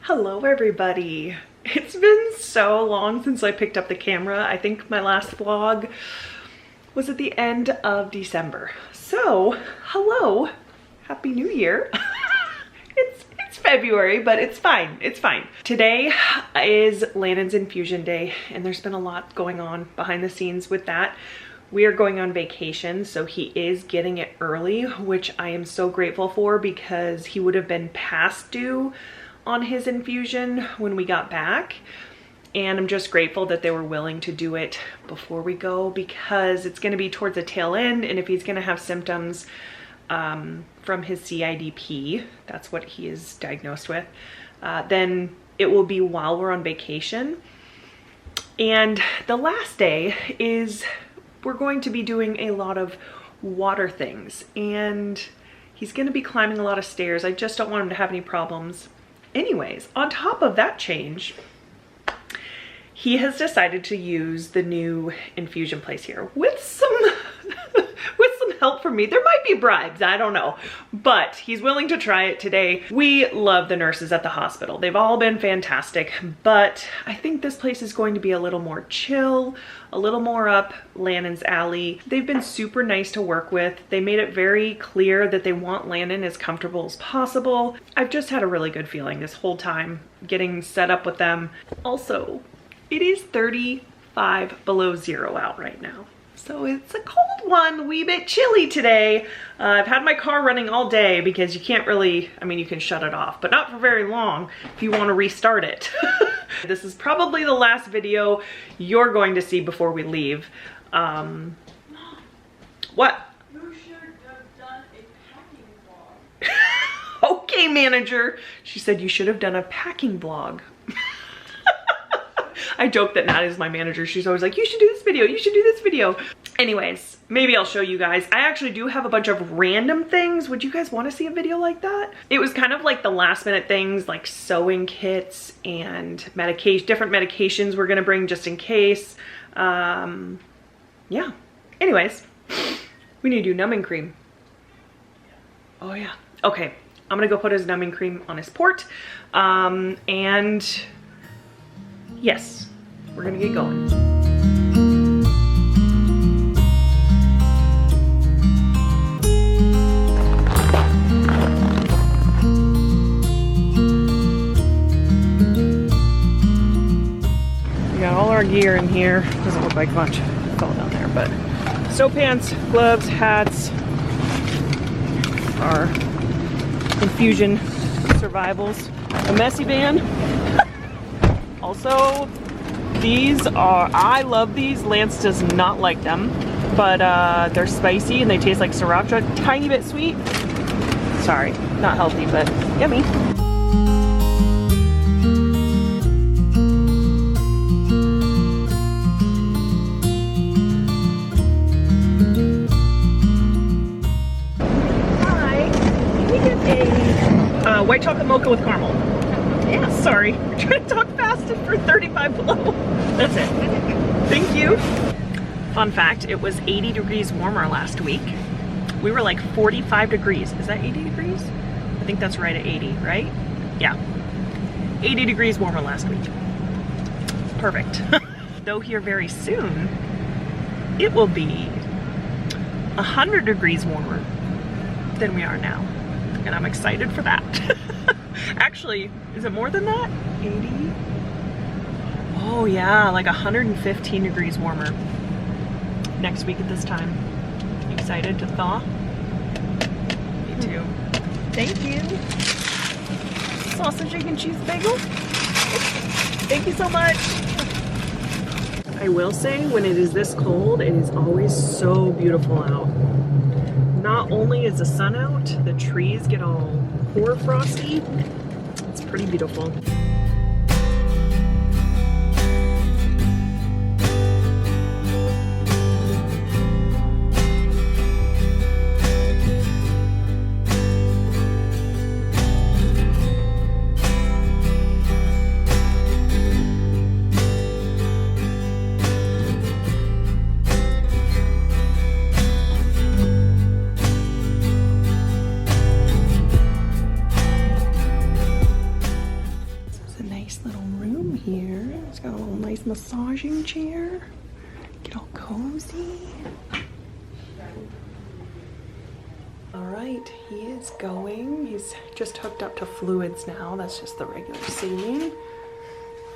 Hello everybody. It's been so long since I picked up the camera. I think my last vlog was at the end of December. So, hello, Happy New Year. It's February, but it's fine, it's fine. Today is Landon's infusion day, and there's been a lot going on behind the scenes with that. We are going on vacation, so he is getting it early, which I am so grateful for because he would have been past due on his infusion when we got back. And I'm just grateful that they were willing to do it before we go because it's gonna be towards the tail end, and if he's gonna have symptoms from his CIDP, that's what he is diagnosed with, then it will be while we're on vacation. And the last day is we're going to be doing a lot of water things, and he's gonna be climbing a lot of stairs. I just don't want him to have any problems. Anyways, on top of that change, he has decided to use the new infusion place here with some help from me. There might be bribes, I don't know, but he's willing to try it today. We love the nurses at the hospital. They've all been fantastic, but I think this place is going to be a little more chill, a little more up Landon's alley. They've been super nice to work with. They made it very clear that they want Landon as comfortable as possible. I've just had a really good feeling this whole time getting set up with them. Also, it is 35 below zero out right now. So it's a cold one, wee bit chilly today. I've had my car running all day because you can't really, I mean, you can shut it off, but not for very long if you want to restart it. This is probably the last video you're going to see before we leave. What? You should have done a packing vlog. Okay, manager. She said you should have done a packing vlog. I joke that Nat is my manager. She's always like, you should do this video, you should do this video. Anyways, maybe I'll show you guys. I actually do have a bunch of random things. Would you guys want to see a video like that? It was kind of like the last minute things like sewing kits and medication, different medications we're gonna bring just in case. Yeah. Anyways, we need to do numbing cream. Oh yeah. Okay, I'm gonna go put his numbing cream on his port. And yes, we're gonna get going. We got all our gear in here. Doesn't look like much. It's all down there, but snow pants, gloves, hats, our infusion survivals, a messy van. Also, these are, I love these. Lance does not like them, but they're spicy and they taste like sriracha, tiny bit sweet. Sorry, not healthy, but yummy. Hi, can we get a white chocolate mocha with caramel? Yeah, sorry. We're trying to talk fast for 35 below. That's it. Thank you. Fun fact, it was 80 degrees warmer last week. We were like 45 degrees. Is that 80 degrees? I think that's right at 80, right? Yeah. 80 degrees warmer last week. Perfect. Though here very soon, it will be 100 degrees warmer than we are now. And I'm excited for that. Actually, is it more than that? 80? Oh yeah, like 115 degrees warmer next week at this time. Excited to thaw? Me too. Thank you. Sausage, egg, and cheese bagel. Thank you so much. I will say, when it is this cold, it is always so beautiful out. Not only is the sun out, the trees get all hoar frosty. It's pretty beautiful. It's a nice little room here. It's got a little nice massaging chair. Get all cozy. All right, he is going. He's just hooked up to fluids now. That's just the regular saline.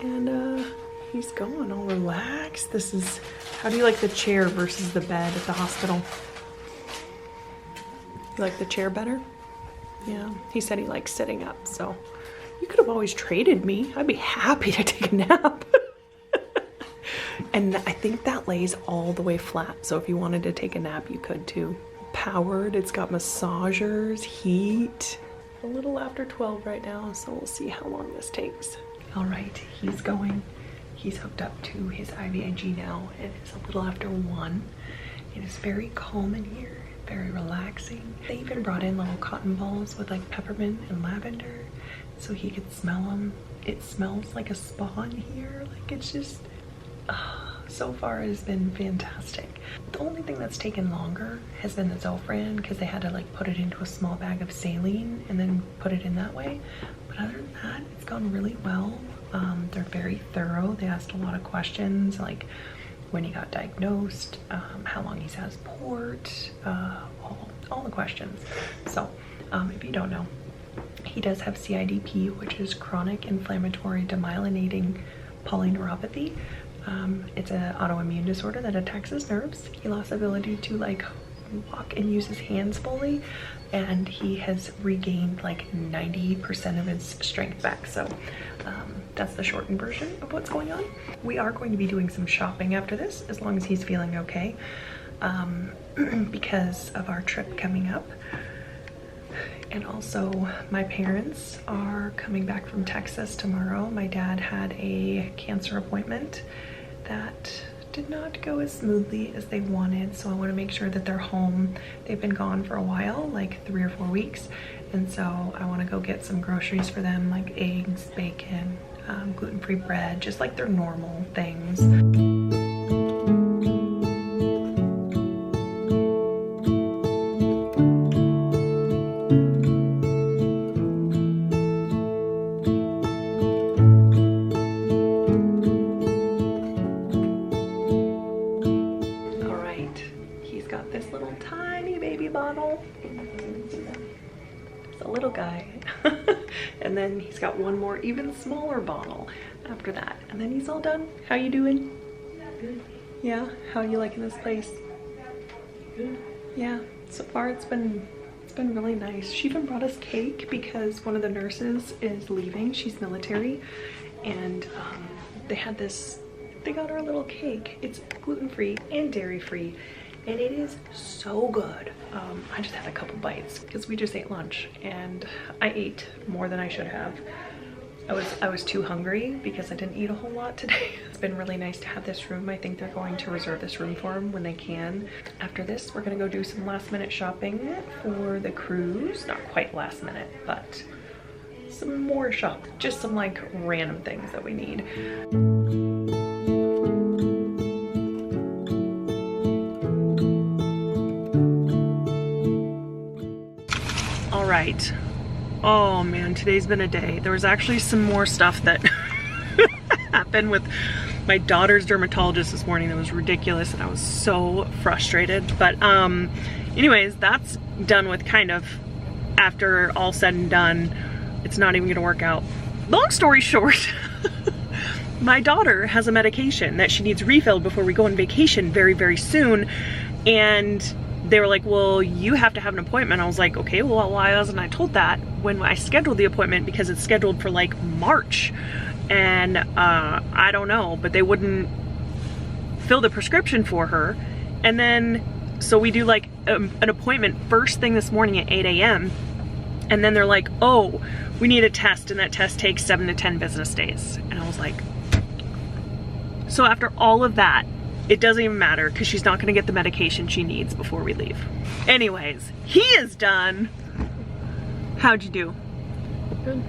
And he's going all relaxed. This is, how do you like the chair versus the bed at the hospital? You like the chair better? Yeah, he said he likes sitting up, so you could have always traded me. I'd be happy to take a nap. And I think that lays all the way flat, so if you wanted to take a nap, you could too. Powered, it's got massagers, heat. A little after 12 right now, so we'll see how long this takes. All right, he's going. He's hooked up to his IVIG now, and it's a little after 1. It is very calm in here, very relaxing. They even brought in little cotton balls with like peppermint and lavender, so he could smell them. It smells like a spa in here. Like, it's just, so far it has been fantastic. The only thing that's taken longer has been the Zofran, because they had to like put it into a small bag of saline and then put it in that way. But other than that, it's gone really well. They're very thorough. They asked a lot of questions, like when he got diagnosed, how long he's had his port, all the questions. So if you don't know, he does have CIDP, which is chronic inflammatory demyelinating polyneuropathy. It's an autoimmune disorder that attacks his nerves. He lost the ability to like walk and use his hands fully, and he has regained like 90% of his strength back. So that's the shortened version of what's going on. We are going to be doing some shopping after this, as long as he's feeling okay, because of our trip coming up. And also my parents are coming back from Texas tomorrow. My dad had a cancer appointment that did not go as smoothly as they wanted, so I want to make sure that they're home. They've been gone for a while, like 3 or 4 weeks, and so I want to go get some groceries for them, like eggs, bacon, gluten-free bread, just like their normal things. And then he's got one more even smaller bottle after that, and then he's all done. How you doing? Good. Yeah, how are you liking this place? Good. Yeah, so far it's been really nice. She even brought us cake because one of the nurses is leaving. She's military, and they got her a little cake. It's gluten-free and dairy-free, and it is so good. I just had a couple bites because we just ate lunch, and I ate more than I should have. I was too hungry because I didn't eat a whole lot today. It's been really nice to have this room. I think they're going to reserve this room for him when they can. After this, we're gonna go do some last minute shopping for the cruise. Not quite last minute, but some more shopping. Just some like random things that we need. Right. Oh man, today's been a day. There was actually some more stuff that happened with my daughter's dermatologist this morning that was ridiculous, and I was so frustrated. But anyways, that's done with, kind of. After all said and done, it's not even gonna work out. Long story short, my daughter has a medication that she needs refilled before we go on vacation very, very soon, and they were like, well, you have to have an appointment. I was like, okay, well, why wasn't I told that when I scheduled the appointment? Because it's scheduled for like March, and I don't know, but they wouldn't fill the prescription for her. And then so we do like an appointment first thing this morning at 8 a.m. and then they're like, oh, we need a test, and that test takes 7 to 10 business days. And I was like, so after all of that, it doesn't even matter because she's not gonna get the medication she needs before we leave. Anyways, he is done. How'd you do? Good.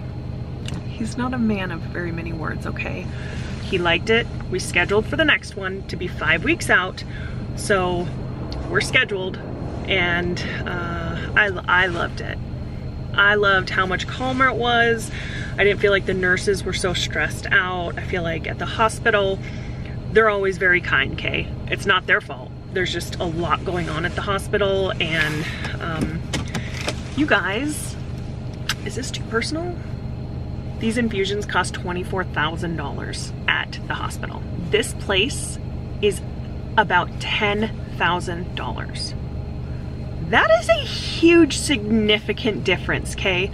He's not a man of very many words, okay? He liked it. We scheduled for the next one to be 5 weeks out. So we're scheduled, and I loved it. I loved how much calmer it was. I didn't feel like the nurses were so stressed out. I feel like at the hospital, they're always very kind, Kay. It's not their fault. There's just a lot going on at the hospital, and you guys, is this too personal? These infusions cost $24,000 at the hospital. This place is about $10,000. That is a huge, significant difference, Kay.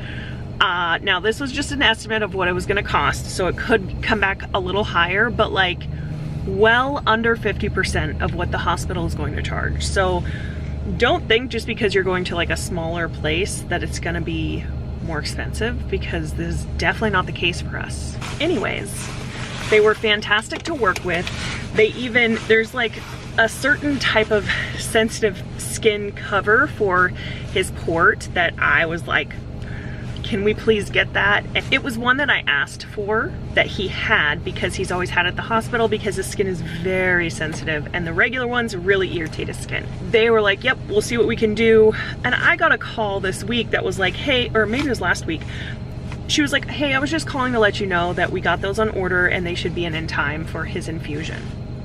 Now this was just an estimate of what it was gonna cost, so it could come back a little higher, but like well under 50% of what the hospital is going to charge. So don't think just because you're going to like a smaller place that it's gonna be more expensive, because this is definitely not the case for us. Anyways, they were fantastic to work with. They even, there's like a certain type of sensitive skin cover for his port that I was like, can we please get that? And it was one that I asked for that he had, because he's always had it at the hospital, because his skin is very sensitive and the regular ones really irritate his skin. They were like, yep, we'll see what we can do. And I got a call this week that was like, hey, or maybe it was last week. She was like, hey, I was just calling to let you know that we got those on order and they should be in time for his infusion.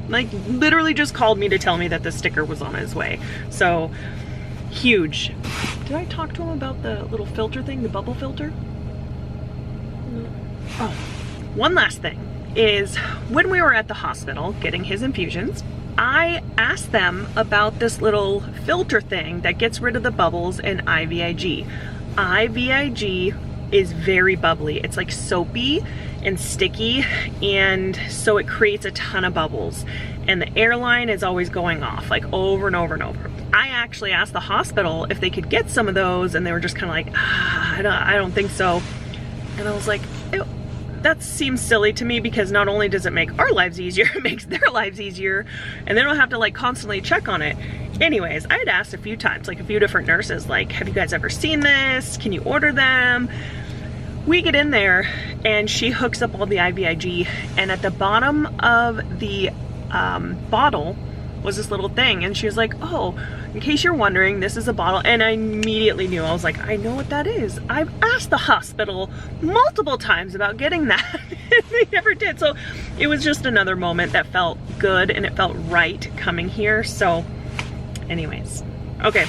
Like literally just called me to tell me that the sticker was on his way. So huge. Did I talk to him about the little filter thing, the bubble filter? No. Oh, one last thing is when we were at the hospital getting his infusions, I asked them about this little filter thing that gets rid of the bubbles in IVIG. IVIG is very bubbly. It's like soapy and sticky, and so it creates a ton of bubbles, and the airline is always going off like over and over and over. I actually asked the hospital if they could get some of those, and they were just kind of like, I don't think so. And I was like, ew, that seems silly to me, because not only does it make our lives easier, it makes their lives easier, and they don't have to like constantly check on it. Anyways, I had asked a few times, like a few different nurses, like, have you guys ever seen this? Can you order them? We get in there and she hooks up all the IVIG, and at the bottom of the bottle was this little thing, and she was like, oh, in case you're wondering, this is a bottle. And I immediately knew. I was like, I know what that is. I've asked the hospital multiple times about getting that and they never did. So it was just another moment that felt good and it felt right coming here. So anyways, okay,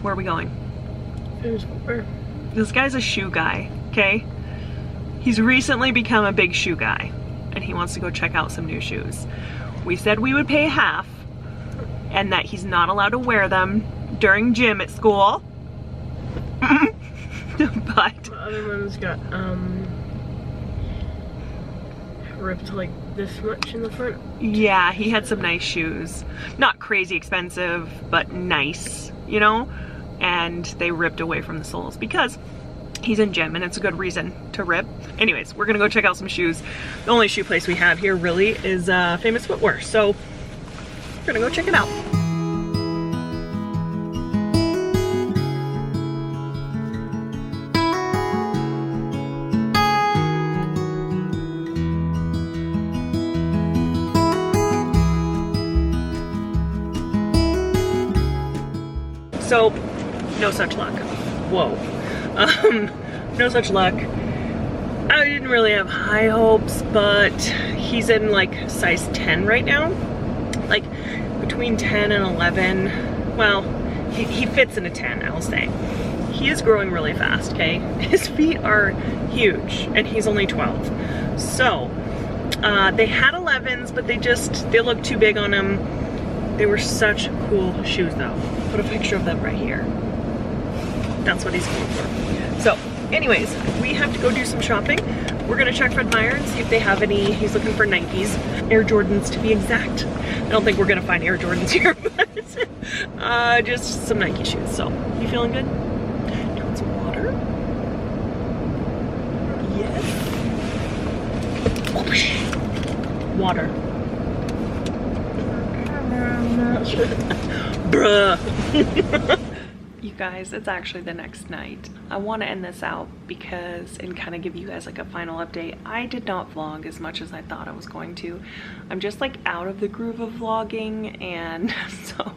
where are we going? This guy's a shoe guy, okay? He's recently become a big shoe guy and he wants to go check out some new shoes. We said we would pay half and that he's not allowed to wear them during gym at school. But the other one's got ripped like this much in the front. Yeah, he had some nice shoes. Not crazy expensive, but nice, you know? And they ripped away from the soles because he's in gym and it's a good reason to rip. Anyways, we're gonna go check out some shoes. The only shoe place we have here really is Famous Footwear. So we're gonna go check it out. So, no such luck. Whoa. No such luck. I didn't really have high hopes, but he's in like size 10 right now. Like between 10 and 11. Well, he fits in a 10, I'll say. He is growing really fast, okay? His feet are huge and he's only 12. So, they had 11s, but they looked too big on him. They were such cool shoes though. Put a picture of them right here. That's what he's going for. So anyways, we have to go do some shopping. We're gonna check Fred Meyer and see if they have any. He's looking for Nikes, Air Jordans to be exact. I don't think we're gonna find Air Jordans here, but just some Nike shoes. So, you feeling good? Do you want some water? Yes. Water. I'm not sure. Bruh. You guys, it's actually the next night. I want to end this out because and kind of give you guys like a final update. I did not vlog as much as I thought I was going to. I'm just like out of the groove of vlogging, and so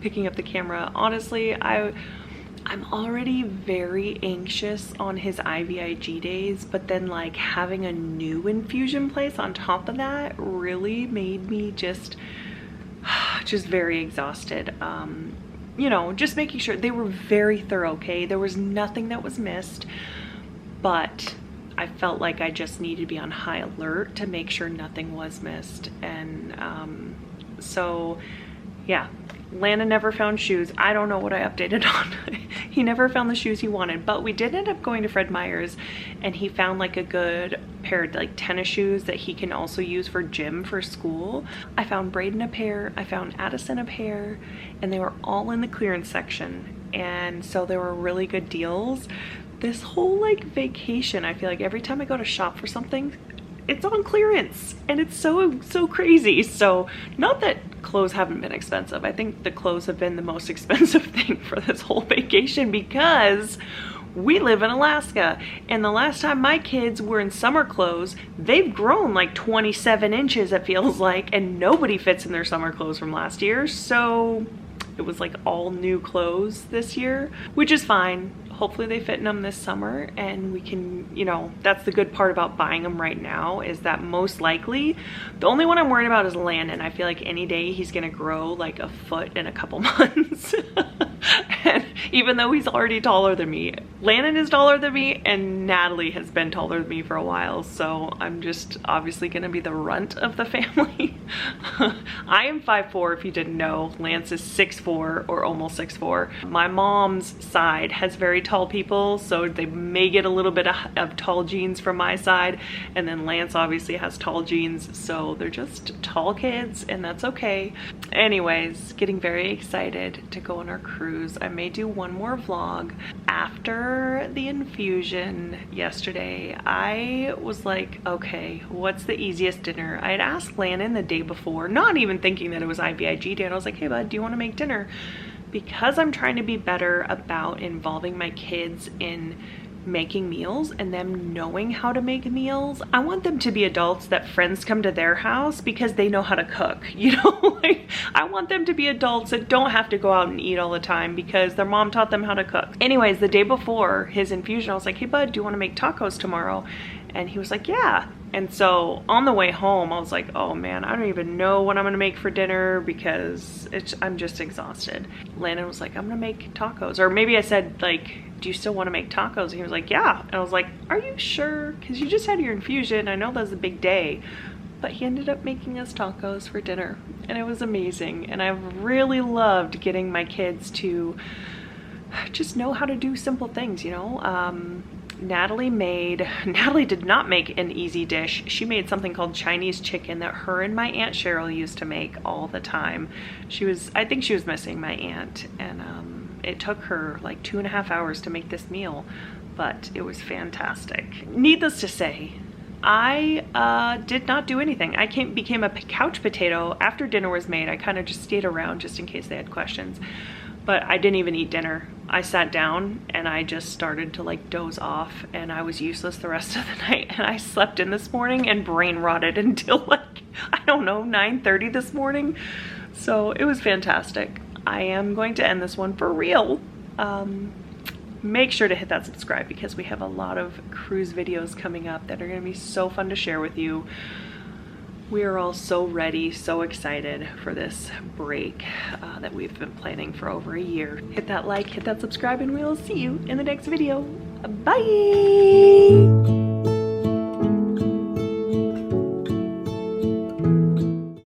picking up the camera, honestly, I I'm already very anxious on his IVIG days, but then like having a new infusion place on top of that really made me just very exhausted. You know, just making sure they were very thorough, okay? There was nothing that was missed, but I felt like I just needed to be on high alert to make sure nothing was missed. And so yeah, Lana never found shoes. I don't know what I updated on. He never found the shoes he wanted, but we did end up going to Fred Meyer's and he found like a good pair of like tennis shoes that he can also use for gym for school. I found Braden a pair, I found Addison a pair, and they were all in the clearance section. And so they were really good deals. This whole like vacation, I feel like every time I go to shop for something, it's on clearance and it's so crazy. So not that clothes haven't been expensive. I think the clothes have been the most expensive thing for this whole vacation because we live in Alaska, and the last time my kids were in summer clothes, they've grown like 27 inches it feels like, and nobody fits in their summer clothes from last year. So it was like all new clothes this year, which is fine. Hopefully they fit in them this summer and we can, you know, that's the good part about buying them right now, is that most likely the only one I'm worried about is Landon. I feel like any day he's gonna grow like a foot in a couple months. And even though he's already taller than me, Landon is taller than me and Natalie has been taller than me for a while, so I'm just obviously gonna be the runt of the family. I am 5'4", if you didn't know. Lance is 6'4", or almost 6'4". My mom's side has very tall people, so they may get a little bit of tall genes from my side, and then Lance obviously has tall genes, so they're just tall kids, and that's okay. Anyways, getting very excited to go on our cruise. I may do one more vlog. After the infusion yesterday, I was like, okay, what's the easiest dinner? I had asked Landon the day before, not even thinking that it was IVIG day, and I was like, hey bud, do you want to make dinner? Because I'm trying to be better about involving my kids in making meals and them knowing how to make meals. I want them to be adults that friends come to their house because they know how to cook, you know? Like, I want them to be adults that don't have to go out and eat all the time because their mom taught them how to cook. Anyways, the day before his infusion, I was like, hey bud, do you want to make tacos tomorrow? And he was like, yeah. And so on the way home, I was like, oh man, I don't even know what I'm gonna make for dinner because I'm just exhausted. Landon was like, I'm gonna make tacos. Or maybe I said like, do you still wanna make tacos? And he was like, yeah. And I was like, are you sure? Because you just had your infusion. I know that's a big day. But he ended up making us tacos for dinner and it was amazing. And I've really loved getting my kids to just know how to do simple things, you know? Natalie did not make an easy dish. She made something called Chinese chicken that her and my Aunt Cheryl used to make all the time. I think she was missing my aunt, and it took her like 2.5 hours to make this meal, but it was fantastic. Needless to say, I did not do anything. I became a couch potato after dinner was made. I kind of just stayed around just in case they had questions. But I didn't even eat dinner. I sat down and I just started to like doze off and I was useless the rest of the night. And I slept in this morning and brain rotted until like, I don't know, 9:30 this morning. So it was fantastic. I am going to end this one for real. Make sure to hit that subscribe because we have a lot of cruise videos coming up that are gonna be so fun to share with you. We are all so ready, so excited for this break that we've been planning for over a year. Hit that like, hit that subscribe, and we will see you in the next video. Bye!